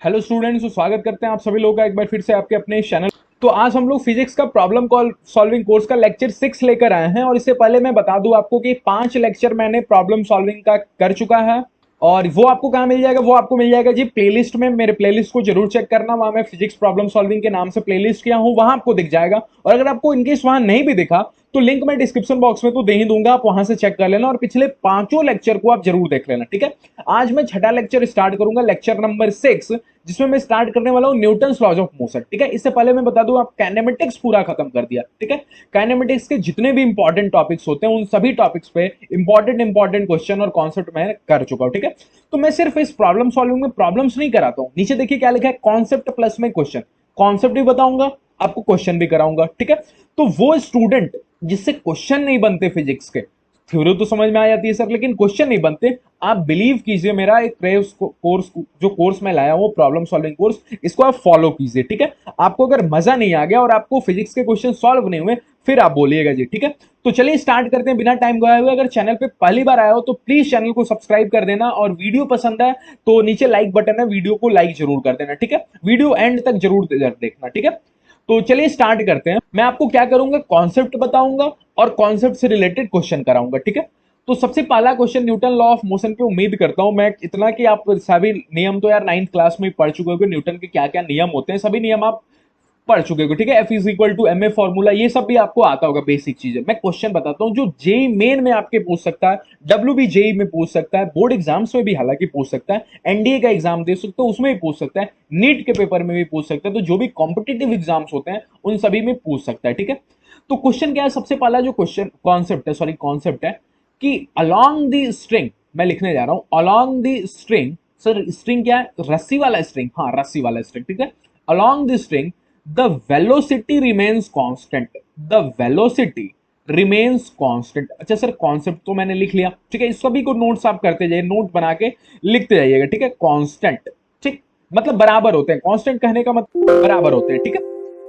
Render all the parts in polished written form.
Hello students, तो स्वागत करते हैं आप सभी लोगों का एक बार फिर से आपके अपने चैनल। तो आज हम लोग फिजिक्स का प्रॉब्लम कॉल सॉल्विंग कोर्स का लेक्चर 6 लेकर आए हैं। और इससे पहले मैं बता दूं आपको कि 5 लेक्चर मैंने प्रॉब्लम सॉल्विंग का कर चुका है। और वो आपको कहाँ मिल जाएगा? वो आपको मिल जाएगा जी प्लेलिस्ट में। मेरे प्लेलिस्ट को जरूर चेक करना, वहां मैं फिजिक्स प्रॉब्लम सॉल्विंग के नाम से प्लेलिस्ट किया हूं, वहां आपको दिख जाएगा। और अगर आपको इनकेस वहां नहीं भी दिखा तो लिंक मैं डिस्क्रिप्शन बॉक्स में तो दे ही दूंगा, आप वहां से चेक कर लेना और पिछले 5 लेक्चर को आप जरूर देख लेना। ठीक है, आज मैं छठा लेक्चर स्टार्ट करूंगा, लेक्चर नंबर 6, जिसमें मैं स्टार्ट करने वाला हूं न्यूटन्स लॉज ऑफ मोशन। ठीक है, इससे पहले मैं बता दूं, आप काइनेमेटिक्स पूरा खत्म कर दिया। ठीक है, काइनेमेटिक्स के जितने भी इंपॉर्टेंट टॉपिक्स होते हैं उन सभी टॉपिक्स पे इंपॉर्टेंट क्वेश्चन और कॉन्सेप्ट मैं कर चुका हूं। ठीक है, तो मैं सिर्फ इस प्रॉब्लम सॉल्विंग में प्रॉब्लम्स नहीं कराता हूं। नीचे देखिए क्या लिखा है, कॉन्सेप्ट प्लस में क्वेश्चन। कॉन्सेप्ट भी बताऊंगा, आपको क्वेश्चन भी कराऊंगा। ठीक है, तो वो स्टूडेंट जिससे क्वेश्चन नहीं बनते फिजिक्स के, थ्योरी तो समझ में आ जाती है सर लेकिन क्वेश्चन नहीं बनते, आप बिलीव कीजिए मेरा एक कोर्स, जो कोर्स मैं लाया हूं प्रॉब्लम सॉल्विंग कोर्स, इसको आप फॉलो कीजिए। ठीक है, आपको अगर मजा नहीं आ गया और आपको फिजिक्स के क्वेश्चन सॉल्व नहीं हुए फिर आप बोलिएगा जी। ठीक है, तो चलिए स्टार्ट करते हैं बिना टाइम गवाए हुए। अगर चैनल पे पहली बार आया हो तो प्लीज चैनल को सब्सक्राइब कर देना, और वीडियो पसंद है तो नीचे लाइक बटन है, वीडियो को लाइक जरूर कर देना। ठीक है, वीडियो एंड तक जरूर देखना। ठीक है, तो चलिए स्टार्ट करते हैं। मैं आपको क्या करूंगा, कॉन्सेप्ट बताऊंगा और कॉन्सेप्ट से रिलेटेड क्वेश्चन कराऊंगा। ठीक है, तो सबसे पहला question Newton law of motion पे उम्मीद करता हूं मैं इतना कि आप सभी नियम तो यार 9th क्लास में पढ़ चुके हो, न्यूटन के क्या क्या नियम होते हैं, सभी नियम आप पढ़ चुके हो। ठीक है, F is equal to M A formula, ये सब भी आपको आता होगा, बेसिक चीजें। मैं क्वेश्चन बताता हूं जो जेई मेन में आपके पूछ सकता है, डब्ल्यू बी जेई में पूछ सकता है, बोर्ड एग्जाम्स में भी हालांकि पूछ सकता है, एनडीए का एग्जाम दे सकते हो उसमें भी पूछ सकता है, नीट के पेपर में भी पूछ सकता है, तो जो भी कॉम्पिटेटिव एग्जाम्स होते हैं उन सभी में पूछ सकता है। ठीक है, तो क्वेश्चन क्या है, सबसे पहला जो क्वेश्चन कॉन्सेप्ट है कि अलोंग द स्ट्रिंग, मैं लिखने जा रहा हूं along the string. Sir string क्या है? रस्सी वाला स्ट्रिंग, हाँ रस्सी वाला स्ट्रिंग। ठीक है, along the string the velocity remains constant, the velocity remains constant। अच्छा सर कॉन्सेप्ट तो मैंने लिख लिया। ठीक है, इस सभी को नोट्स आप करते जाइए, नोट बना के लिखते जाइएगा। ठीक है, कांस्टेंट, ठीक मतलब बराबर होते हैं, कांस्टेंट कहने का मतलब बराबर होते हैं। ठीक है,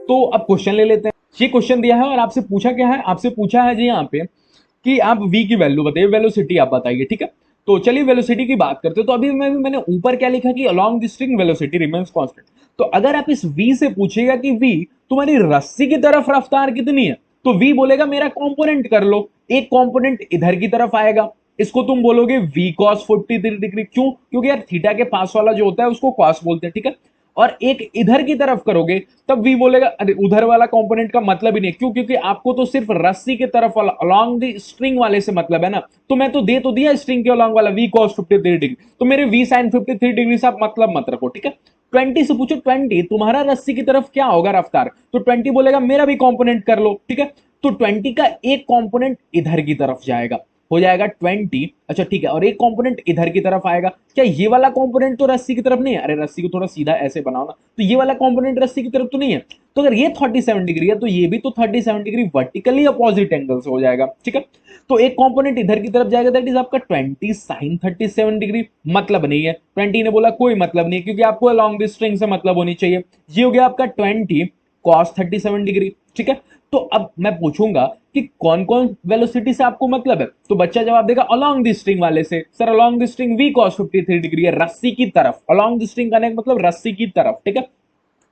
तो अब क्वेश्चन ले लेते हैं। ये क्वेश्चन दिया है और आपसे पूछा क्या है, आपसे पूछा है जी यहाँ पे कि आप v की वैल्यू बताइए, वेलोसिटी आप बताइए। ठीक है, तो चलिए वेलोसिटी की बात करते हैं। तो अभी मैंने ऊपर क्या लिखा कि along the string velocity remains constant. तो अगर आप इस v से पूछेगा कि v तुम्हारी रस्सी की तरफ रफ्तार कितनी है, तो v बोलेगा मेरा कंपोनेंट कर लो, एक कंपोनेंट इधर की तरफ आएगा, इसको तुम बोलोगे v cos 43 डिग्री। क्यों? क्योंकि यार थीटा के पास वाला जो होता है उसको cos बोलते हैं। ठीक है, और एक इधर की तरफ करोगे तब v बोलेगा अरे उधर वाला कंपोनेंट का मतलब ही नहीं। क्यों? क्योंकि आपको तो सिर्फ रस्सी की तरफ वाला अलोंग द स्ट्रिंग वाले से मतलब है ना, तो मैं तो दे तो दिया स्ट्रिंग के अलोंग वाला v cos 53 डिग्री, तो मेरे v sin 53 डिग्री से आप मतलब मत रखो। ठीक है, 20 से पूछो 20 तुम्हारा रस्सी की तरफ क्या होगा रफ्तार, तो 20 बोलेगा मेरा भी कंपोनेंट कर लो। ठीक है, तो 20 का एक कंपोनेंट इधर की तरफ जाएगा, हो जाएगा 20। अच्छा ठीक है, और एक कंपोनेंट इधर की तरफ आएगा। क्या ये वाला कंपोनेंट तो रस्सी की तरफ नहीं है? अरे रस्सी को थोड़ा सीधा ऐसे बनाओ ना, तो ये वाला कंपोनेंट रस्सी की तरफ तो नहीं है। तो अगर ये 37 डिग्री है तो ये भी तो 37 डिग्री वर्टिकली अपोजिट एंगल से हो जाएगा। ठीक है, तो एक कंपोनेंट इधर की तरफ जाएगा, दैट इज आपका 20 sin 37 डिग्री। मतलब नहीं है, 20 ने बोला कोई मतलब नहीं, क्योंकि आपको अलोंग द स्ट्रिंग से मतलब होनी चाहिए। ये हो गया आपका 20 cos 37 डिग्री। ठीक है, तो अब मैं पूछूंगा कि कौन कौन वेलोसिटी से आपको मतलब है, तो बच्चा जवाब देगा अलोंग द स्ट्रिंग वाले से। Sir along the string v cos 53 degree है, रस्सी की तरफ, अलोंग द स्ट्रिंग का मतलब रस्सी की तरफ। ठीक है,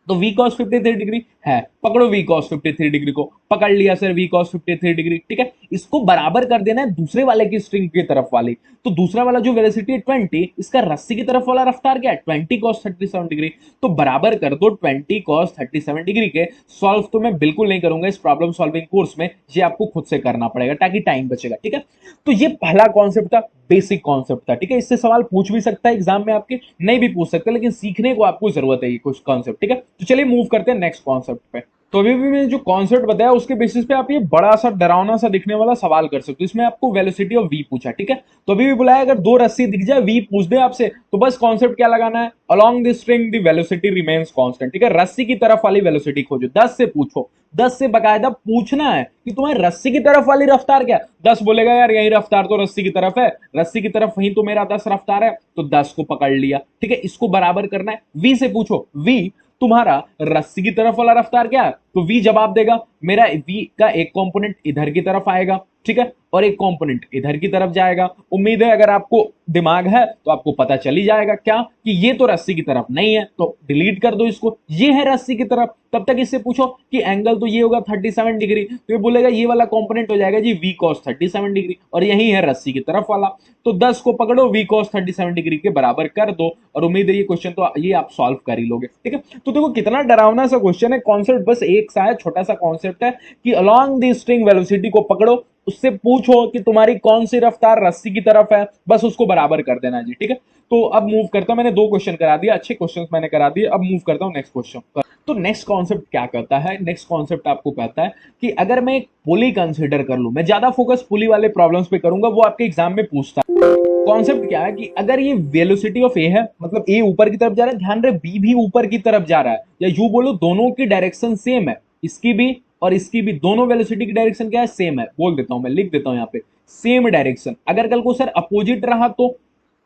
तो v cos 53 डिग्री है, पकड़ो v cos 53 डिग्री को, पकड़ लिया सर v cos 53 डिग्री। ठीक है, इसको बराबर कर देना है दूसरे वाले की स्ट्रिंग की तरफ वाली। तो दूसरा वाला जो वेलोसिटी है 20, इसका रस्सी की तरफ वाला रफ्तार क्या है 20 cos 37 डिग्री, तो बराबर कर दो 20 cos 37 डिग्री के। सॉल्व तो मैं बिल्कुल नहीं करूंगा इस प्रॉब्लम सॉल्विंग कोर्स में, ये आपको खुद से करना पड़ेगा ताकि टाइम बचेगा। ठीक है, तो ये पहला कॉन्सेप्ट था, बेसिक कॉन्सेप्ट था। ठीक है, इससे सवाल पूछ भी सकता है एग्जाम में आपके, नहीं भी पूछ सकता, लेकिन सीखने को आपको जरूरत है ये कुछ कॉन्सेप्ट। ठीक है, तो चलिए मूव करते हैं नेक्स्ट कॉन्सेप्ट पे। तो अभी भी मैंने जो कॉन्सेप्ट बताया उसके बेसिस पे आप ये बड़ा सा डरावना सा दिखने वाला सवाल कर सकते हो। इसमें आपको वेलोसिटी ऑफ v पूछा। ठीक है, तो अभी भी बुलाया अगर दो रस्सी दिख जाए v पूछ दे आपसे, तो बस कॉन्सेप्ट क्या लगाना है, along the string the velocity remains constant. ठीक है, रस्सी की तरफ वाली वेलोसिटी खोजो, 10 से पूछो, 10 से बकायदा पूछना है कि तुम्हारी रस्सी की तरफ वाली रफ्तार क्या। 10 बोलेगा यार यही रफ्तार तो रस्सी की तरफ है, रस्सी की तरफ वहीं तो मेरा 10 रफ्तार है, तो 10 को पकड़ लिया। ठीक है, इसको बराबर करना है, v से पूछो v तुम्हारा रस्सी की तरफ वाला रफ्तार क्या है, तो v जवाब देगा मेरा v का एक कंपोनेंट इधर की तरफ आएगा, ठीक है, और एक कंपोनेंट इधर की तरफ जाएगा। उम्मीद है अगर आपको दिमाग है तो आपको पता चल ही जाएगा क्या कि ये तो रस्सी की तरफ नहीं है, तो डिलीट कर दो इसको। ये है रस्सी की तरफ। तब तक इससे पूछो कि एंगल तो ये होगा 37 डिग्री, तो ये बोलेगा ये वाला कंपोनेंट हो जाएगा जी v cos 37 डिग्री, और यही है रस्सी की तरफ वाला। तो 10 को पकड़ो, v cos 37 डिग्री के बराबर कर दो, और उम्मीद है ये क्वेश्चन तो ये आप सॉल्व कर ही लोगे। ठीक है, तो देखो कितना डरावना सा क्वेश्चन है। कॉन्सेप्ट बस एक सा है, छोटा सा कॉन्सेप्ट है कि अलोंग द स्ट्रिंग वेलोसिटी को पकड़ो, उससे पूछो कि तुम्हारी कौन सी रफ्तार रस्सी की तरफ है, बस उसको बराबर कर देना जी। ठीक है, तो अब मूव करता हूं, मैंने 2 क्वेश्चन करा दिए, अच्छे क्वेश्चंस मैंने करा दिए। अब मूव करता हूं नेक्स्ट क्वेश्चन। तो नेक्स्ट कॉन्सेप्ट क्या कहता है? नेक्स्ट कॉन्सेप्ट आपको कहता है कि अगर मैं एक पुली कंसीडर कर लूं, मैं ज्यादा फोकस पुली वाले प्रॉब्लम्स पे करूंगा, वो आपके एग्जाम में पूछता है। कॉन्सेप्ट क्या है कि अगर ये वेलोसिटी ऑफ ए है, मतलब ए ऊपर की तरफ जा रहा है, ध्यान रहे बी भी ऊपर की तरफ जा रहा है, या यू बोलो दोनों की डायरेक्शन सेम है, इसकी भी और इसकी भी, दोनों वेलोसिटी की डायरेक्शन क्या है? सेम है। बोल देता हूं, मैं लिख देता हूं यहाँ पे, सेम डायरेक्शन। अगर कल को सर अपोजिट रहा तो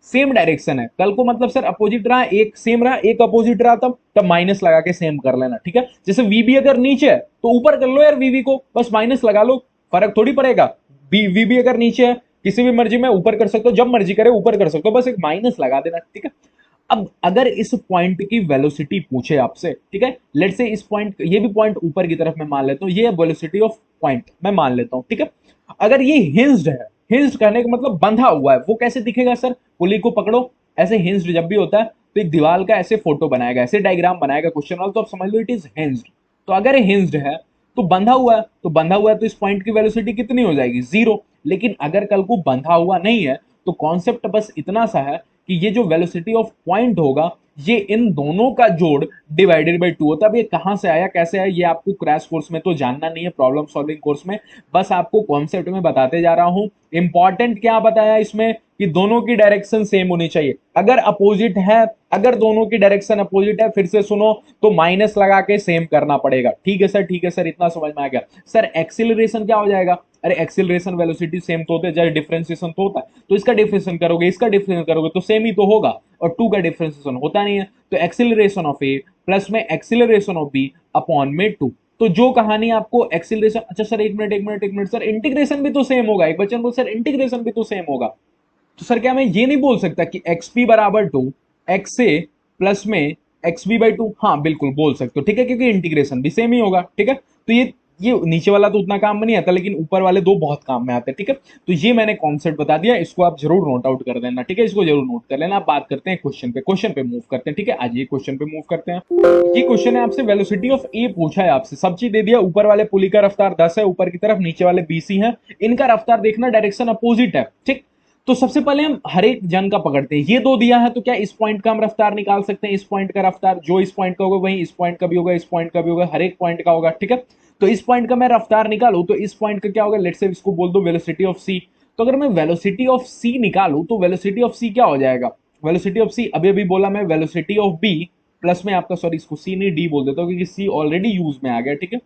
सेम डायरेक्शन है, कल को मतलब सर अपोजिट रहा, एक सेम रहा एक अपोजिट रहा, तब माइनस लगा के सेम कर लेना। ठीक है, जैसे वीबी अगर नीचे है तो ऊपर कर लो यार वीबी को, बस माइनस लगा लो, फर्क थोड़ी पड़ेगा। वीबी अगर नीचे है, किसी भी मर्जी में ऊपर कर सकते हो, जब मर्जी करे ऊपर कर सकते हो, बस एक माइनस लगा देना। ठीक है, अब अगर इस पॉइंट की वेलोसिटी पूछे आपसे, ठीक है, लेट्स से इस पॉइंट, ये भी पॉइंट ऊपर की तरफ मैं मान लेता हूँ, ये है वेलोसिटी ऑफ पॉइंट मैं मान लेता हूँ। ठीक है, अगर ये हिंज्ड है, हिंज्ड कहने का मतलब बंधा हुआ है, वो कैसे दिखेगा सर? पुली को पकड़ो, ऐसे हिंज्ड जब भी होता है तो एक दीवार का ऐसे फोटो बनाएगा, ऐसे डायग्राम बनाएगा क्वेश्चन वाला, तो आप समझ लो इट इज हिंज्ड। तो अगर हिंज्ड है तो बंधा हुआ है, तो बंधा हुआ है तो इस पॉइंट की वेलोसिटी कितनी हो जाएगी? 0। लेकिन अगर कल को बंधा हुआ नहीं है तो कॉन्सेप्ट बस इतना सा है कि ये जो वेलोसिटी ऑफ पॉइंट होगा, ये इन दोनों का जोड़ डिवाइडेड बाई 2 होता है। अब ये कहां से आया, कैसे आया, ये आपको क्रैश कोर्स में तो जानना नहीं है, प्रॉब्लम सॉल्विंग कोर्स में बस आपको कॉन्सेप्ट में बताते जा रहा हूं। इंपॉर्टेंट क्या बताया इसमें कि दोनों की डायरेक्शन सेम होनी चाहिए। अगर अपोजिट है, अगर दोनों की डायरेक्शन अपोजिट है, फिर से सुनो, तो माइनस लगा के सेम करना पड़ेगा। ठीक है सर, ठीक है सर, इतना समझ में आ गया। सर एक्सीलरेशन क्या हो जाएगा? अरे एक्सीलरेशन वेलोसिटी सेम तो होते हैं, जैसे डिफरेंशिएशन तो होता है, तो इसका डिफरेंशिएशन करोगे, इसका डिफरेंशिएशन करोगे तो सेम ही तो होगा, और 2 का डिफरेंशिएशन होता नहीं है, तो एक्सीलरेशन ऑफ ए प्लस में एक्सीलरेशन ऑफ बी अपॉन में 2। तो जो कहानी आपको एक्सीलरेशन, अच्छा सर एक मिनट एक मिनट एक मिनट, सर इंटीग्रेशन भी तो सेम होगा। एक बच्चन बोल सर इंटीग्रेशन भी तो सेम होगा, तो सर क्या मैं ये नहीं बोल सकता कि एक्स पी बराबर 2 एक्स ए प्लस में एक्स बी बाई 2? हाँ बिल्कुल बोल सकते हो, ठीक है, क्योंकि इंटीग्रेशन भी सेम ही होगा। ठीक है, तो ये नीचे वाला तो उतना काम में नहीं आता, लेकिन ऊपर वाले 2 बहुत काम में आते हैं। ठीक है, तो ये मैंने कॉन्सेप्ट बता दिया, इसको आप जरूर नोट आउट कर देना। ठीक है, इसको जरूर नोट कर लेना। आप बात करते हैं क्वेश्चन पे मूव करते हैं। ठीक है, आज ये क्वेश्चन पे मूव करते हैं। ये क्वेश्चन है आपसे, वेलोसिटी ऑफ ए पूछा है आपसे, सब चीज दे दिया। ऊपर वाले पुली का रफ्तार 10 है ऊपर की तरफ, नीचे वाले 20 ही है, इनका रफ्तार देखना डायरेक्शन अपोजिट है। ठीक, तो सबसे पहले हम हर एक जन का पकड़ते हैं। ये 2 दिया है, तो क्या इस पॉइंट का हम रफ्तार निकाल सकते हैं? इस पॉइंट का रफ्तार जो इस पॉइंट का होगा वही इस पॉइंट का भी होगा, इस पॉइंट का भी होगा, हर एक पॉइंट का होगा। ठीक है, तो इस पॉइंट का मैं रफ्तार निकालू तो इस पॉइंट का क्या होगा? लेट्स से इसको बोल दो वेलोसिटी ऑफ सी। तो अगर मैं वेलोसिटी ऑफ सी निकालू तो वेलोसिटी ऑफ सी क्या हो जाएगा? वेलोसिटी ऑफ सी अभी अभी बोला मैं, वेलोसिटी ऑफ बी प्लस में आपका, सॉरी इसको सी नहीं डी बोल देता हूँ, क्योंकि सी ऑलरेडी यूज में आ गया। ठीक है,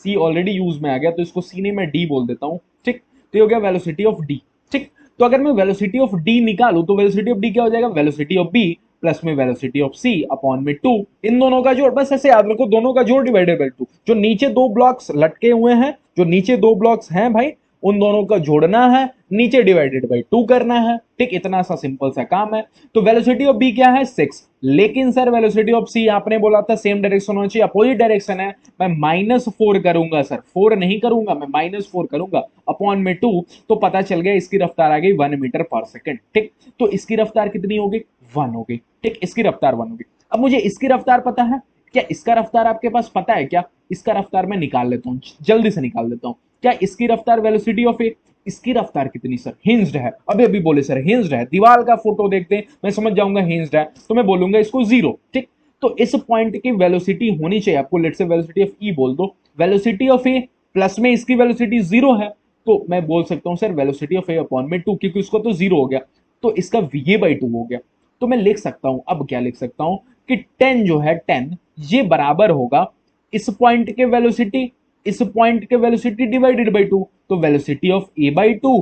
सी ऑलरेडी यूज में आ गया, तो इसको सी नहीं मैं डी बोल देता हूँ। ठीक, तो ये हो गया वेलोसिटी ऑफ डी। ठीक, तो अगर मैं वेलोसिटी ऑफ डी निकालू तो वेलोसिटी ऑफ डी क्या हो जाएगा? वेलोसिटी ऑफ बी प्लस में वेलोसिटी ऑफ सी अपॉन में 2, इन दोनों का जोड़। बस ऐसे याद रखो, दोनों का जोड़ डिवाइडेड बाई 2। जो नीचे 2 ब्लॉक्स लटके हुए हैं, जो नीचे 2 ब्लॉक्स हैं भाई, उन दोनों का जोड़ना है, नीचे डिवाइडेड बाई 2 करना है। ठीक, इतना सा सिंपल सा काम है। तो वेलोसिटी ऑफ बी क्या है? 6। लेकिन सर वेलोसिटी ऑफ सी आपने बोला था सेम डायरेक्शन होना चाहिए, अपोजिट डायरेक्शन है, मैं -4 करूंगा सर, 4 नहीं करूंगा मैं, -4 करूंगा अपॉन में 2, तो पता चल गया इसकी रफ्तार आ गई 1 मीटर पर सेकेंड। ठीक, तो इसकी रफ्तार कितनी होगी? 1 होगी। ठीक, इसकी रफ्तार 1 होगी। अब मुझे इसकी रफ्तार पता है क्या? इसका रफ्तार आपके पास पता है क्या? इसका रफ्तार मैं निकाल लेता हूँ, जल्दी से निकाल देता हूँ। क्या इसकी रफ्तार वेलोसिटी ऑफ ए, इसकी रफ्तार कितनी सर? हिंज्ड है, अभी अभी बोले सर हिंज्ड है, दीवार का फोटो देखते हैं मैं समझ जाऊंगा हिंज्ड है, तो मैं बोलूंगा इसको 0। ठीक, तो इस पॉइंट की वेलोसिटी होनी चाहिए आपको, लेट्स से वेलोसिटी ऑफ ई बोल दो, वेलोसिटी ऑफ ए प्लस में इसकी वेलोसिटी 0 है, तो मैं बोल सकता हूं sir velocity of A upon में 2, क्योंकि उसको तो 0 हो गया, तो इसका वी बाई 2 हो गया। तो मैं लिख सकता हूं, अब क्या लिख सकता हूं कि 10 जो है 10 ये बराबर होगा इस पॉइंट के वेलोसिटी, इस पॉइंट के वेलोसिटी डिवाइडेड बाई 2, तो velocity of A by 2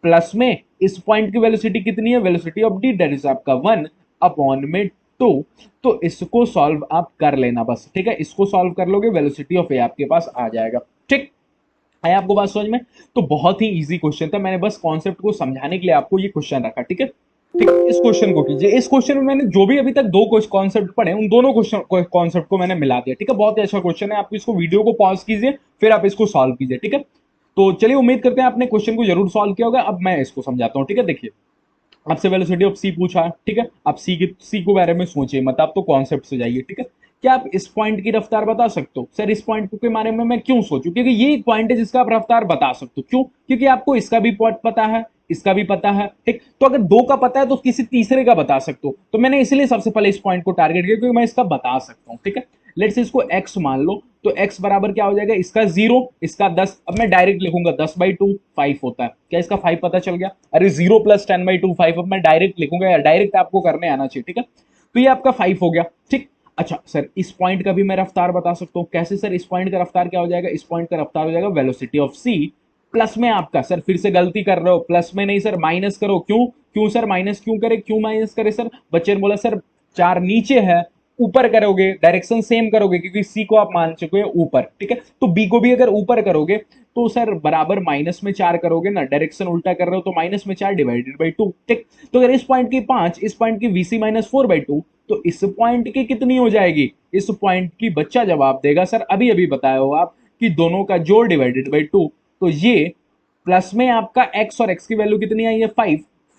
plus में इस पॉइंट की वेलोसिटी कितनी है? Velocity of D, that is आपका 1 अपॉन में 2। तो इसको सॉल्व आप कर लेना बस। ठीक है, इसको सॉल्व कर लोगे, वेलोसिटी ऑफ ए आपके पास आ जाएगा। ठीक, आया आपको बात समझ में? तो बहुत ही इजी क्वेश्चन था, मैंने बस कॉन्सेप्ट को समझाने के लिए आपको ये क्वेश्चन रखा, ठीक है। ठीक है, इस क्वेश्चन को कीजिए। इस क्वेश्चन में मैंने जो भी अभी तक दो कॉन्सेप्ट पढ़े उन दोनों क्वेश्चन कॉन्सेप्ट को मैंने मिला दिया, ठीक है। बहुत ही अच्छा क्वेश्चन है, आप इसको वीडियो को पॉज कीजिए, फिर आप इसको सॉल्व कीजिए, ठीक है। तो चलिए, उम्मीद करते हैं आपने क्वेश्चन को जरूर सॉल्व किया होगा। अब मैं इसको समझाता हूँ, ठीक है। देखिए, आपसे वेलोसिटी ऑफ सी पूछा, ठीक है। आप सी को बारे में सोचिए मत, आप तो कॉन्सेप्ट से जाइए, ठीक है। क्या आप इस पॉइंट की रफ्तार बता सकते हो? सर इस पॉइंट के बारे में मैं क्यों सोचूं? क्योंकि ये एक पॉइंट है जिसका आप रफ्तार बता सकते हो। क्यों? क्योंकि आपको इसका भी पॉइंट पता है, इसका भी पता है, ठीक। तो अगर दो का पता है तो किसी तीसरे का बता सकते हो। तो मैंने इसलिए सबसे पहले इस पॉइंट को टारगेट किया क्योंकि मैं इसका बता सकता हूँ, ठीक है। लेट्स से इसको x मान लो, तो x बराबर क्या हो जाएगा? इसका 0, इसका 10। अब मैं डायरेक्ट लिखूंगा 10/2 5 होता है। क्या इसका 5 पता चल गया? अरे 0 + 10/2 5। अब मैं डायरेक्ट लिखूंगा, या डायरेक्ट आपको करने आना चाहिए, ठीक है। तो ये आपका 5 हो गया, ठीक। अच्छा सर, इस पॉइंट का भी मैं रफ्तार बता सकता हूँ। कैसे सर? इस पॉइंट का रफ्तार क्या हो जाएगा? इस पॉइंट का रफ्तार हो जाएगा वेलोसिटी ऑफ सी प्लस में आपका, सर फिर से गलती कर रहे हो, प्लस में नहीं सर, माइनस करो। क्यों? क्यों सर माइनस क्यों करे? क्यों माइनस करे सर? बच्चे ने बोला सर 4 नीचे है, ऊपर करोगे, डायरेक्शन सेम करोगे क्योंकि सी को आप मान चुके हो ऊपर, ठीक है। तो बी को भी अगर ऊपर करोगे तो सर बराबर -4 करोगे ना, डायरेक्शन उल्टा कर रहे हो तो -4 डिवाइडेड बाई 2, ठीक। तो अगर इस पॉइंट की 5, इस पॉइंट की वीसी -4/2, तो इस पॉइंट की कितनी हो जाएगी? इस पॉइंट की बच्चा जवाब देगा सर, अभी अभी बताया हो आप कि दोनों का जोड़ डिवाइडेड बाई 2, तो ये प्लस में आपका x, और x की वैल्यू कितनी आई है?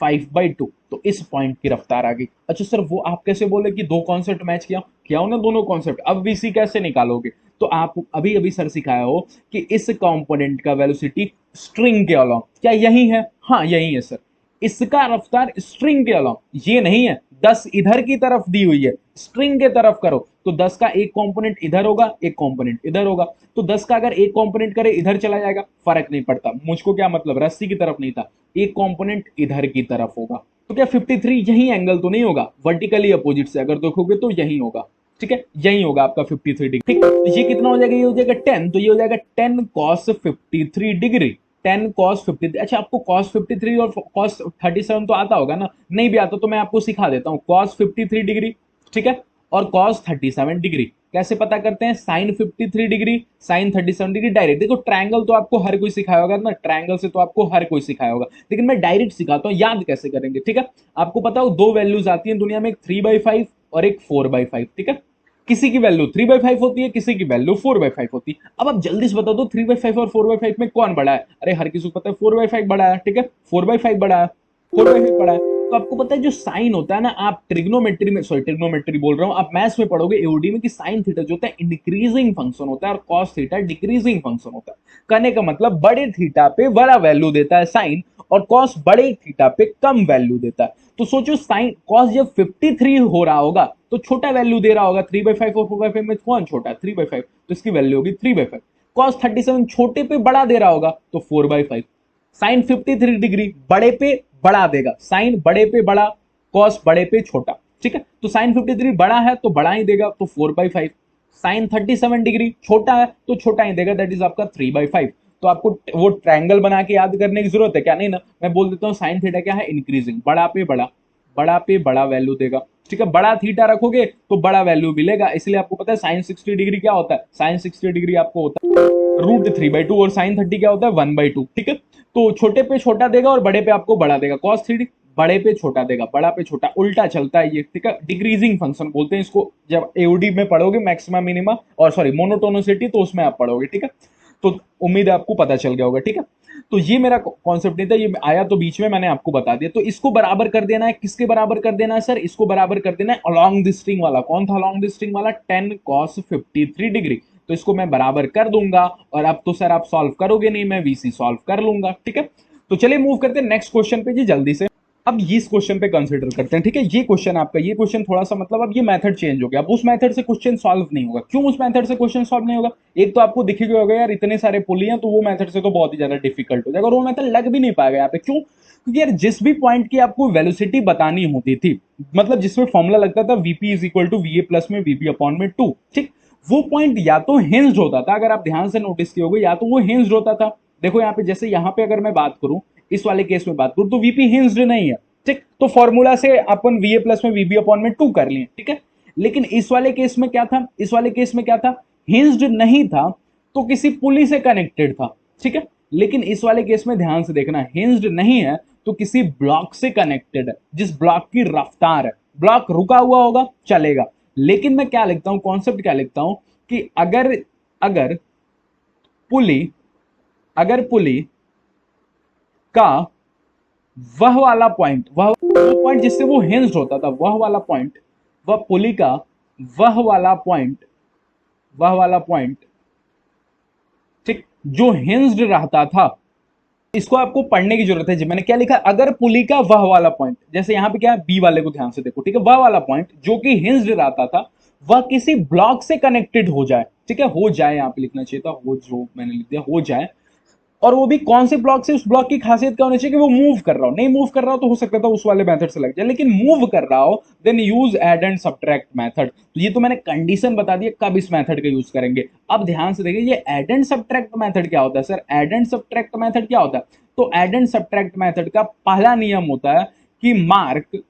5/2। तो इस पॉइंट की रफ्तार आ गई। अच्छा सर, वो आप कैसे बोले कि दो कॉन्सेप्ट मैच किया? किया हो ना दोनों कॉन्सेप्ट। अब वीसी कैसे निकालोगे? तो आप अभी अभी सर सिखाया हो कि इस कंपोनेंट का वेलोसिटी स्ट्रिंग के अलोंग, क्या यही है? हाँ यही है सर। इसका रफ्तार स्ट्रिंग के अलोंग, ये नहीं है। 10 इधर की तरफ दी हुई है, स्ट्रिंग के तरफ करो तो 10 का एक कंपोनेंट इधर होगा, एक कंपोनेंट इधर होगा। तो 10 का अगर एक कंपोनेंट करे इधर चला जाएगा, फर्क नहीं पड़ता मुझको। क्या मतलब? रस्सी की तरफ नहीं था, एक कंपोनेंट इधर की तरफ होगा। तो क्या 53 यही एंगल तो नहीं होगा? वर्टिकली अपोजिट से अगर देखोगे तो यही होगा, ठीक है। यही होगा आपका 53 डिग्री, ठीक। तो ये कितना हो जाएगा? ये हो जाएगा 10, तो ये हो जाएगा 10 cos 53 डिग्री। 10 cos 53। अच्छा, आपको cos 53 और cos 37 तो आता होगा ना? नहीं भी आता तो मैं आपको सिखा देता हूँ। cos 53 डिग्री, ठीक है, और cos 37 डिग्री कैसे पता करते हैं? sin 53 degree, sin 37 degree. Direct देखो, ट्रायंगल तो आपको हर कोई सिखाया होगा ना, ट्रायंगल से तो आपको हर कोई सिखाया होगा, लेकिन मैं डायरेक्ट सिखाता हूँ, याद कैसे करेंगे, ठीक है। आपको पता हो दो वैल्यूज आती है दुनिया में, एक 3/5 और एक 4/5, ठीक है। किसी की वैल्यू 3/5 होती है, किसी की वैल्यू 4/5 होती है। अब आप जल्दी से बता दो 3/5 और 4/5 में कौन बड़ा है? अरे हर किसी को पता है 4/5 बड़ा है, ठीक है। 4/5 बड़ा है, 4/5 बड़ा है। तो आपको पता है जो साइन होता है ना, आप ट्रिग्नोमेट्री में, सॉरी ट्रिग्नोमेट्री बोल रहा हूं, आप मैथ्स में पढ़ोगे एओडी में कि साइन थीटा जो होता है इंक्रीजिंग फंक्शन होता है और कॉस थीटा डिक्रीजिंग फंक्शन होता है। कहने का मतलब बड़े थीटा पे बड़ा वैल्यू देता है साइन, और कॉस बड़े थीटा पे कम वैल्यू देता है। तो सोचो साइन कॉस जब 53 हो रहा होगा तो छोटा वैल्यू दे रहा होगा। 3/5 और 4/5 में कौन छोटा है? 3/5, तो इसकी वैल्यू होगी 3/5। कॉस 37 छोटे पे बड़ा दे रहा होगा तो 4/5। साइन 53 डिग्री बड़े पे बड़ा देगा, साइन बड़े पे बड़ा, कॉस बड़े पे छोटा, ठीक है। तो साइन 53 बड़ा है तो बड़ा ही देगा, तो 4/5। साइन 37 डिग्री छोटा है तो छोटा ही देगा, दैट इज आपका 3/5। तो आपको वो ट्रायंगल बना के याद करने की जरूरत है क्या? नहीं ना। मैं बोल देता हूँ साइन थीटा क्या है? इंक्रीजिंग, बड़ा पे बड़ा, बड़ा पे बड़ा वैल्यू देगा, ठीक है। बड़ा थीटा रखोगे तो बड़ा वैल्यू मिलेगा। इसलिए आपको पता है साइन 60 डिग्री क्या होता है? साइन 60 डिग्री आपको होता है √3/2, और साइन 30 क्या होता है? 1/2, ठीक है। तो छोटे पे छोटा देगा और बड़े पे आपको बड़ा देगा। cos 3 बड़े पे छोटा देगा, बड़ा पे छोटा, उल्टा चलता है ये, ठीक है। डिक्रीजिंग फंक्शन बोलते हैं इसको, जब एओडी में पढ़ोगे मैक्सिमम मिनिमा, और सॉरी मोनोटोनिसिटी, तो उसमें आप पढ़ोगे, ठीक है। तो उम्मीद है आपको पता चल गया होगा, ठीक है। तो ये मेरा कॉन्सेप्ट नहीं था, ये आया तो बीच में, मैंने आपको बता दिया। तो इसको बराबर कर देना है, किसके बराबर कर देना है सर? इसको बराबर कर देना है अलोंग द स्ट्रिंग वाला। कौन था अलोंग द स्ट्रिंग वाला? 10 cos 53 डिग्री। तो इसको मैं बराबर कर दूंगा, और अब तो सर आप सॉल्व करोगे नहीं, मैं वीसी सॉल्व कर लूंगा, ठीक है। तो चलिए मूव करते हैं नेक्स्ट क्वेश्चन पे जी जल्दी से। अब इस क्वेश्चन पे कंसीडर करते हैं, ठीक है। ये क्वेश्चन आपका, ये क्वेश्चन थोड़ा सा मतलब अब ये मेथड चेंज हो गया। अब उस मेथड से क्वेश्चन सॉल्व नहीं होगा। क्यों उस मेथड से क्वेश्चन सॉल्व नहीं होगा? एक तो आपको दिख गया होगा यार इतने सारे पुलियां, तो वो मेथड से तो बहुत ही ज्यादा डिफिकल्ट हो जाएगा, और वो मेथड लग भी नहीं पाएगा यहाँ पे। क्यों? क्योंकि यार जिस भी पॉइंट की आपको वेलोसिटी बतानी होती थी, मतलब जिसमें फॉर्मूला लगता था VP is equal to VA plus में वीबी अपॉन में 2, ठीक। वो पॉइंट या तो हिंज्ड होता था, अगर आप ध्यान से नोटिस किए होगे, या तो वो हिंज्ड होता था। देखो यहाँ पे, जैसे यहाँ पे अगर मैं बात करूं, इस वाले केस में बात करूं, तो वीपी हिंज्ड नहीं है, ठीक। तो फॉर्मूला से अपन वीए प्लस में वीबी अपॉन में 2 कर लिए, ठीक है। लेकिन इस वाले केस में क्या था? इस वाले केस में क्या था? हिंज्ड नहीं था, तो किसी पुली से कनेक्टेड था, ठीक है। लेकिन इस वाले केस में ध्यान से देखना, हिंज्ड नहीं है तो किसी ब्लॉक से कनेक्टेड है, जिस ब्लॉक की रफ्तार है, ब्लॉक रुका हुआ होगा चलेगा। लेकिन मैं क्या लिखता हूं, कॉन्सेप्ट क्या लिखता हूं कि अगर अगर पुली अगर पुली का वह वाला पॉइंट, वह पॉइंट जिससे वो हिंज्ड होता था, वह वाला पॉइंट, वह पुली का वह वाला पॉइंट, वह वाला पॉइंट, ठीक, जो हिंज्ड रहता था, इसको आपको पढ़ने की जरूरत है। जी मैंने क्या लिखा, अगर पुली का वह वाला पॉइंट, जैसे यहां पे क्या है, बी वाले को ध्यान से देखो, ठीक है, वह वाला पॉइंट जो कि हिंज्ड रहता था, वह किसी ब्लॉक से कनेक्टेड हो जाए, ठीक है, हो जाए यहां पे लिखना चाहिए था, हो, जो मैंने लिख दिया हो जाए। और वो भी कौन से ब्लॉक से, उस ब्लॉक की खासियत क्या होनी चाहिए कि वो मूव कर रहा हो, नहीं मूव कर रहा हो तो हो सकता था उस वाले मेथड से लग जाए, लेकिन मूव कर रहा हो then use add and subtract method. तो ये तो मैंने कंडीशन बता दिया कब इस मेथड का यूज करेंगे। अब ध्यान से देखिए, ये ऐड एंड सब्ट्रैक्ट मेथड क्या होता है sir, add and subtract method क्या होता है, तो ऐड एंड सब्ट्रैक्ट मेथड का पहला नियम होता है कि mark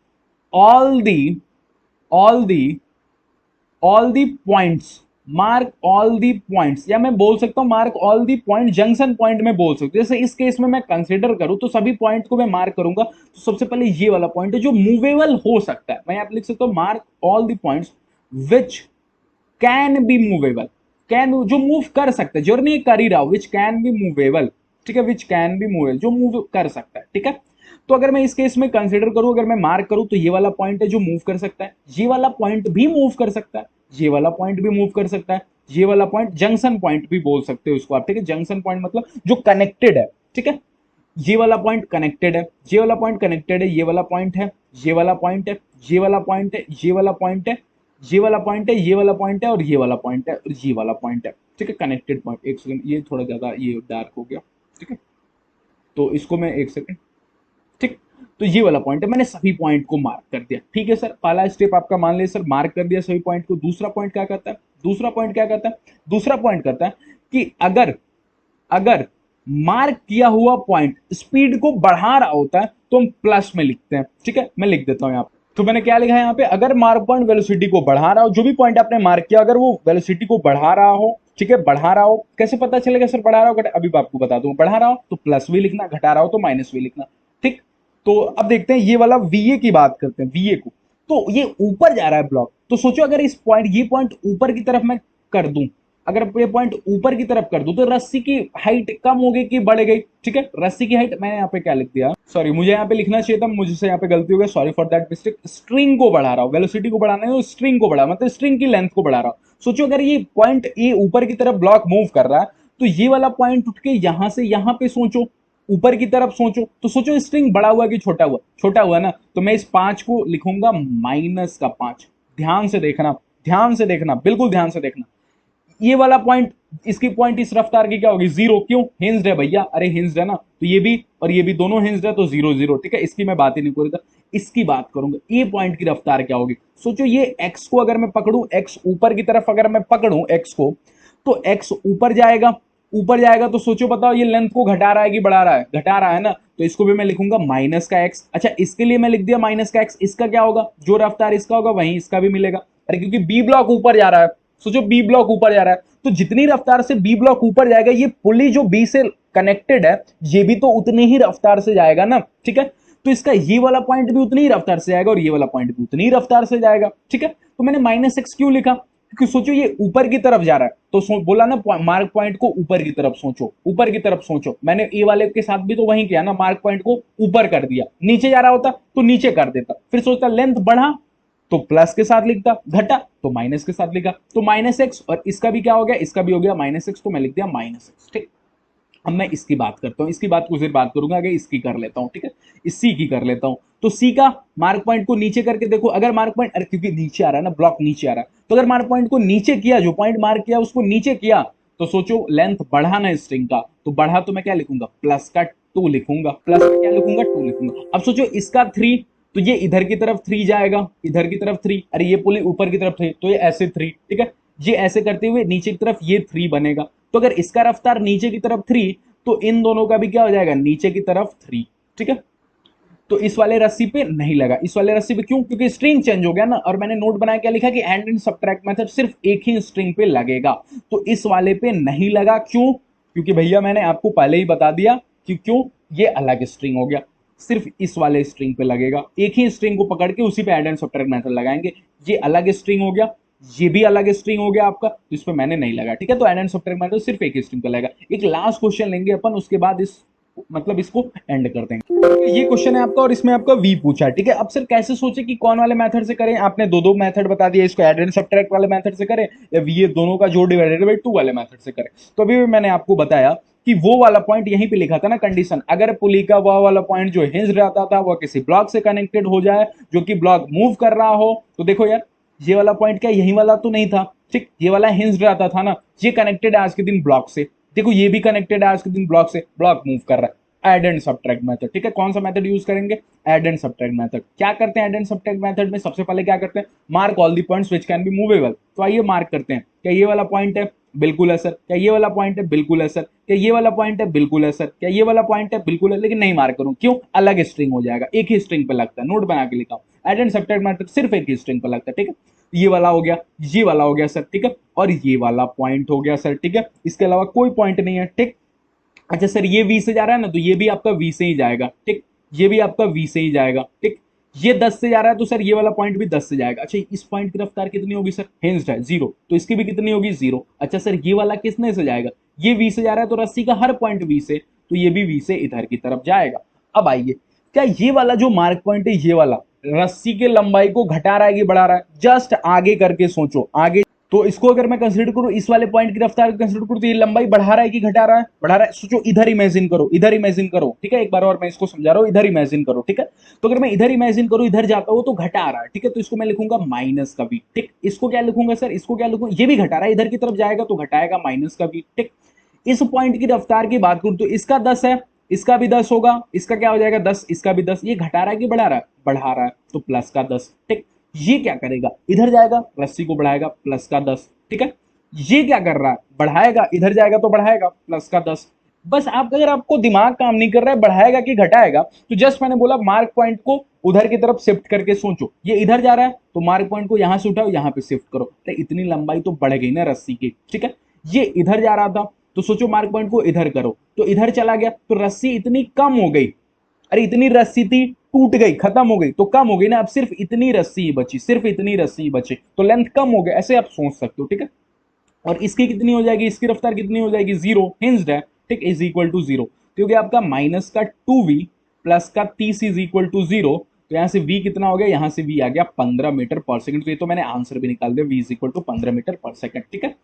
all the all the all the points, mark all the points, या मैं बोल सकता हूं mark all the point, junction point में बोल सकता हूं। जैसे इस केस में मैं कंसीडर करूं तो सभी पॉइंट को मैं मार्क करूंगा, तो सबसे पहले ये वाला पॉइंट है जो मूवेबल हो सकता है, मैं यहां पे लिख सकता हूं mark all the points which can be movable, can, जो मूव कर सकता है, जरूर नहीं कर ही रहा हो, विच कैन बी मूवेबल, ठीक है, विच कैन बी मूवेबल, जो मूव कर सकता है, ठीक है। तो अगर मैं इस केस में कंसीडर करूं, अगर मैं मार्क करूं तो ये वाला पॉइंट है जो मूव कर सकता है, ये वाला पॉइंट भी मूव कर सकता है, ये वाला पॉइंट भी मूव कर सकता है, ये वाला पॉइंट जंक्शन पॉइंट भी बोल सकते हो उसको आप, ठीक है, जंक्शन पॉइंट मतलब जो कनेक्टेड है, ठीक है, ये वाला पॉइंट कनेक्टेड है, ये वाला पॉइंट कनेक्टेड है, ये वाला पॉइंट है, ये वाला पॉइंट है, ये वाला पॉइंट है, ये वाला पॉइंट है, ये वाला पॉइंट है, ये वाला पॉइंट है, और ये वाला पॉइंट है, और ये वाला पॉइंट है, ठीक है, कनेक्टेड पॉइंट। एक सेकंड, ये थोड़ा ज्यादा ये डार्क हो गया, ठीक है, तो इसको मैं एक सेकंड, ठीक, तो ये वाला पॉइंट है, मैंने सभी पॉइंट को मार्क कर दिया, ठीक है सर, पहला स्टेप आपका मान लिया सर, मार्क कर दिया सभी पॉइंट को। दूसरा पॉइंट क्या करता है, दूसरा पॉइंट क्या करता है, दूसरा पॉइंट करता है कि अगर अगर मार्क किया हुआ पॉइंट स्पीड को बढ़ा रहा होता है तो हम प्लस में लिखते हैं, ठीक है, मैं लिख देता हूं यहां पे। तो मैंने क्या लिखा है यहाँ पे, अगर मार्क पॉइंट वेलोसिटी को बढ़ा रहा हो, जो भी पॉइंट आपने मार्क किया अगर वो वेलोसिटी को बढ़ा रहा हो, ठीक है, बढ़ा रहा हो, कैसे पता चलेगा सर बढ़ा रहा हो, अभी आपको बता दूं, बढ़ा रहा हो तो प्लस भी लिखना, घटा रहा हो तो माइनस भी लिखना, ठीक। तो अब देखते हैं ये वाला वीए की बात करते हैं, वीए को, तो ये ऊपर जा रहा है ब्लॉक, तो सोचो अगर इस पॉइंट, ये पॉइंट ऊपर की तरफ मैं कर दूं, अगर ये पॉइंट ऊपर की तरफ कर दूं तो रस्सी की हाइट कम हो गई कि बढ़ गई, ठीक है, रस्सी की हाइट, मैंने यहाँ पे क्या लिख दिया, सॉरी मुझे यहाँ पे लिखना चाहिए था, मुझसे यहाँ पे गलती हो गई, sorry for that mistake, string को बढ़ा रहा हूँ, वेलोसिटी को बढ़ाना है तो स्ट्रिंग को बढ़ा, मतलब स्ट्रिंग की लेंथ को बढ़ा रहा हूँ। सोचो अगर ये पॉइंट ए ऊपर की तरफ ब्लॉक मूव कर रहा है, तो ये वाला पॉइंट उठ के यहां से यहां पे सोचो, ऊपर की तरफ सोचो, तो सोचो स्ट्रिंग बड़ा हुआ कि छोटा हुआ, छोटा हुआ ना, तो मैं इस 5 को लिखूंगा -5। ध्यान से देखना, ध्यान से देखना, बिल्कुल ध्यान से देखना, ये वाला पॉइंट, इसकी पॉइंट इस रफ्तार की क्या होगी, 0, क्यों, हिंज्ड है भैया, अरे हिंज्ड है ना, तो ये भी और ये भी दोनों हिंज्ड है तो 0 0, ठीक है, इसकी मैं बात ही नहीं कर रहा था, इसकी बात करूंगा, ये पॉइंट की रफ्तार क्या होगी। सोचो ये x को अगर मैं पकड़ूं, x ऊपर की तरफ अगर मैं पकड़ूं x को, तो x ऊपर जाएगा, ऊपर जाएगा तो सोचो बताओ ये लेंथ को घटा रहा है कि बढ़ा रहा है, घटा रहा है ना, तो इसको भी मैं लिखूंगा माइनस का x। अच्छा इसके लिए मैं लिख दिया माइनस का x, इसका क्या होगा, जो रफ्तार इसका होगा वहीं इसका भी मिलेगा, अरे क्योंकि बी ब्लॉक ऊपर जा रहा है, सोचो बी ब्लॉक ऊपर जा रहा है, तो जितनी रफ्तार से बी ब्लॉक ऊपर जाएगा, ये पुली जो बी से कनेक्टेड है ये भी तो उतनी ही रफ्तार से जाएगा ना, ठीक है, तो इसका ये वाला पॉइंट भी उतनी ही रफ्तार से जाएगा और ये वाला पॉइंट भी उतनी ही रफ्तार से जाएगा, ठीक है। तो मैंने -x क्यों लिखा, क्योंकि सोचो ये ऊपर की तरफ जा रहा है, तो बोला ना मार्क पॉइंट को ऊपर की तरफ सोचो, ऊपर की तरफ सोचो, मैंने ए वाले के साथ भी तो वही किया ना, मार्क पॉइंट को ऊपर कर दिया, नीचे जा रहा होता तो नीचे कर देता, फिर सोचता लेंथ बढ़ा तो प्लस के साथ लिखता, घटा तो माइनस के साथ लिखा, तो -x, और इसका भी क्या हो गया, इसका भी हो गया -x, तो मैं लिख दिया -x, ठीक। अब मैं इसकी बात करता हूँ, इसकी बात कुछ देर बात करूंगा, अगर इसकी कर लेता हूँ, ठीक है, इस सी की कर लेता हूँ, तो सी का मार्क पॉइंट को नीचे करके देखो, अगर मार्क पॉइंट, अरे क्योंकि नीचे आ रहा है ना, ब्लॉक नीचे आ रहा है, तो अगर मार्क पॉइंट को नीचे किया, जो पॉइंट मार्क किया उसको नीचे किया, तो सोचो लेंथ बढ़ा ना स्ट्रिंग का, तो बढ़ा तो मैं क्या लिखूंगा, प्लस का 2 लिखूंगा, प्लस का क्या लिखूंगा, 2 लिखूंगा। अब सोचो इसका 3, तो ये इधर की तरफ 3 जाएगा, इधर की तरफ 3, अरे ये पुली ऊपर की तरफ 3, तो ये ऐसे 3, ठीक है, ये ऐसे करते हुए नीचे की तरफ ये 3 बनेगा, तो अगर इसका रफ्तार नीचे की तरफ 3, तो इन दोनों का भी क्या हो जाएगा, नीचे की तरफ 3, ठीक है। तो इस वाले रस्सी पे नहीं लगा, इस वाले रस्सी पे क्यों, क्योंकि स्ट्रिंग चेंज हो गया ना, और मैंने नोट बनाया क्या लिखा कि एंड एंड सब्ट्रैक्ट मेथड सिर्फ एक ही स्ट्रिंग पे लगेगा, तो इस वाले पे नहीं लगा, क्यों, क्योंकि भैया मैंने आपको पहले ही बता दिया कि क्यों, ये अलग स्ट्रिंग हो गया, सिर्फ इस वाले स्ट्रिंग पे लगेगा, एक ही स्ट्रिंग को पकड़ के उसी पे ऐड एंड सब्ट्रैक्ट मेथड लगाएंगे। ये अलग स्ट्रिंग हो गया, ये भी अलग स्ट्रिंग हो गया आपका, तो इस पे मैंने नहीं लगा, ठीक है। तो ऐड एंड सब्ट्रैक्ट मेथड सिर्फ एक ही स्ट्रिंग पे लगेगा। एक लास्ट क्वेश्चन लेंगे अपन, उसके बाद इस मतलब इसको एंड कर देंगे। ये क्वेश्चन है आपका और इसमें आपका वी पूछा है, ठीक है। अब सर कैसे सोचे कि कौन वाले मेथड से करें, आपने दो दो मेथड बता दिया, इसको ऐड एंड सब्ट्रैक्ट वाले मेथड से करें या वी दोनों का जोड़ डिवाइडेड बाई 2 वाले मेथड से करें। तो अभी भी मैंने आपको बताया कि वो वाला पॉइंट यहीं पे लिखा था ना कंडीशन, अगर पुली का वह वाला पॉइंट जो हिंज रहता था वह किसी ब्लॉक से कनेक्टेड हो जाए जो कि ब्लॉक मूव कर रहा हो, तो देखो यार ये वाला पॉइंट क्या यही वाला तो नहीं था, ठीक, ये वाला हिंज रहता था ना, ये कनेक्टेड है आज के दिन ब्लॉक से, देखो ये भी कनेक्टेड है आज के दिन ब्लॉक से, ब्लॉक मूव कर रहा है, ऐड एंड सब्ट्रैक्ट मेथड, ठीक है। कौन सा मेथड यूज करेंगे, ऐड एंड सब्ट्रैक्ट मेथड। क्या करते हैं ऐड एंड सब्ट्रैक्ट मेथड में, सबसे पहले क्या करते हैं, mark all the points which can be movable. तो आइए मार्क करते हैं, क्या ये वाला पॉइंट है, बिल्कुल है सर, क्या ये वाला पॉइंट है, बिल्कुल है सर, क्या ये वाला पॉइंट है, बिल्कुल है सर, क्या ये वाला पॉइंट है, बिल्कुल है, लेकिन नहीं मार्क करूं, क्यों, अलग स्ट्रिंग हो जाएगा, एक ही स्ट्रिंग पे लगता है, नोट बना के लिखा हूं, ऐड एंड सब्ट्रैक्ट मेथड सिर्फ एक ही स्ट्रिंग पे लगता है, ठीक है। ये वाला हो गया, ये वाला हो गया सर, ठीक है, और ये वाला पॉइंट हो गया सर, ठीक है, इसके अलावा कोई पॉइंट नहीं है, ठीक। अच्छा सर ये वी से जा रहा है ना, तो ये भी आपका वी से ही जाएगा, ठीक, ये भी आपका वी से ही जाएगा, ठीक। ये 10 से जा रहा है तो सर ये वाला पॉइंट भी 10 से जाएगा। अच्छा इस पॉइंट की रफ्तार कितनी होगी सर, हिंज्ड है 0, तो इसकी भी कितनी होगी 0। अच्छा सर ये वाला किसने से जाएगा, ये वी से जा रहा है तो रस्सी का हर पॉइंट वी से, तो ये भी वी से इधर की तरफ जाएगा। अब आइए, क्या ये वाला जो मार्क पॉइंट है ये वाला रस्सी के लंबाई को घटा रहा है कि बढ़ा रहा है, जस्ट आगे करके सोचो, आगे। तो इसको अगर मैं कंसीडर करूं, इस वाले पॉइंट की रफ्तार कंसीडर करूं, तो ये लंबाई बढ़ा रहा है कि घटा रहा है, बढ़ा रहा है। सोचो इधर इमेजिन करो, इधर इमेजिन करो, ठीक है, एक बार और मैं इसको समझा रहा हूं, इधर इमेजिन करो, ठीक है। तो अगर मैं इधर इमेजिन करूं, इधर जाता हूं तो घटा रहा है, ठीक है, तो इसको मैं लिखूंगा माइनस का भी, ठीक। इसको क्या लिखूंगा सर, इसको क्या लिखूंगा, ये भी घटा रहा है, इधर की तरफ जाएगा तो घटाएगा माइनस का भी, ठीक। इस पॉइंट की रफ्तार की बात करूं तो इसका 10 है, इसका भी 10 होगा, इसका क्या हो जाएगा 10, इसका भी 10, ये घटा रहा है कि बढ़ा रहा है, बढ़ा रहा है, तो प्लस का 10, ठीक। ये क्या करेगा, इधर जाएगा, रस्सी को बढ़ाएगा, प्लस का 10, ठीक है। ये क्या कर रहा है, बढ़ाएगा, इधर जाएगा तो बढ़ाएगा, प्लस का 10। बस आप, अगर आपको दिमाग काम नहीं कर रहा है बढ़ाएगा कि घटाएगा, तो जस्ट मैंने बोला मार्क पॉइंट को उधर की तरफ शिफ्ट करके सोचो, ये इधर जा रहा है तो मार्क पॉइंट को यहां से उठाओ, यहां पे शिफ्ट करो, तो इतनी लंबाई तो बढ़ गई ना रस्सी की, ठीक है। ये इधर जा रहा था तो सोचो मार्क पॉइंट को इधर करो, तो इधर चला गया तो रस्सी इतनी कम हो गई, अरे इतनी रस्सी थी टूट गई, खत्म हो गई, तो कम हो गई ना, अब सिर्फ इतनी रस्सी ही बची, सिर्फ इतनी रस्सी ही बची, तो लेंथ कम हो गई, ऐसे आप सोच सकते हो, ठीक है। और इसकी कितनी हो जाएगी, इसकी रफ्तार कितनी हो जाएगी, 0, हिंज्ड है, ठीक, इज इक्वल टू 0, क्योंकि आपका माइनस का 2v प्लस का 30 इज इक्वल टू 0, तो यहाँ से v कितना हो गया, यहाँ से v आ गया 15 मीटर पर सेकंड, तो ये तो मैंने आंसर भी निकाल दिया, v is equal to 15 metre पर सेकंड, ठीक है।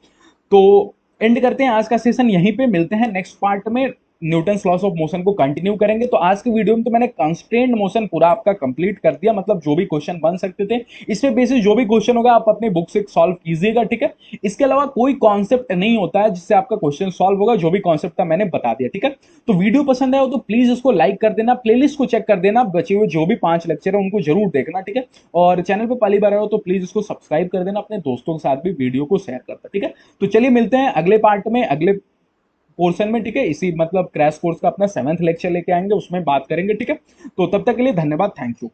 तो एंड करते हैं आज का सेशन यहीं पे, मिलते हैं नेक्स्ट पार्ट में, न्यूटन्स लॉस ऑफ मोशन को कंटिन्यू करेंगे। तो आज के वीडियो में तो मैंने कंस्ट्रेंट मोशन पूरा आपका कंप्लीट कर दिया, मतलब जो भी क्वेश्चन बन सकते थे इसमें बेसिस जो भी क्वेश्चन होगा आप अपने बुक से सॉल्व कीजिएगा, ठीक है। इसके अलावा कोई कॉन्सेप्ट नहीं होता है जिससे आपका क्वेश्चन सॉल्व होगा, जो भी कॉन्सेप्ट था मैंने बता दिया, ठीक है। तो वीडियो पसंद आया हो तो प्लीज इसको लाइक कर देना, प्लेलिस्ट को चेक कर देना, बचे हुए जो भी 5 लेक्चर है उनको जरूर देखना, ठीक है। और चैनल पर पहली बार आए हो तो प्लीज इसको सब्सक्राइब कर देना, अपने दोस्तों के साथ भी वीडियो को शेयर करना, ठीक है। तो चलिए मिलते हैं अगले पार्ट में, अगले पोर्शन में, ठीक है। इसी मतलब क्रैश कोर्स का अपना 7th लेक्चर लेके आएंगे, उसमें बात करेंगे, ठीक है। तो तब तक के लिए धन्यवाद, थैंक यू।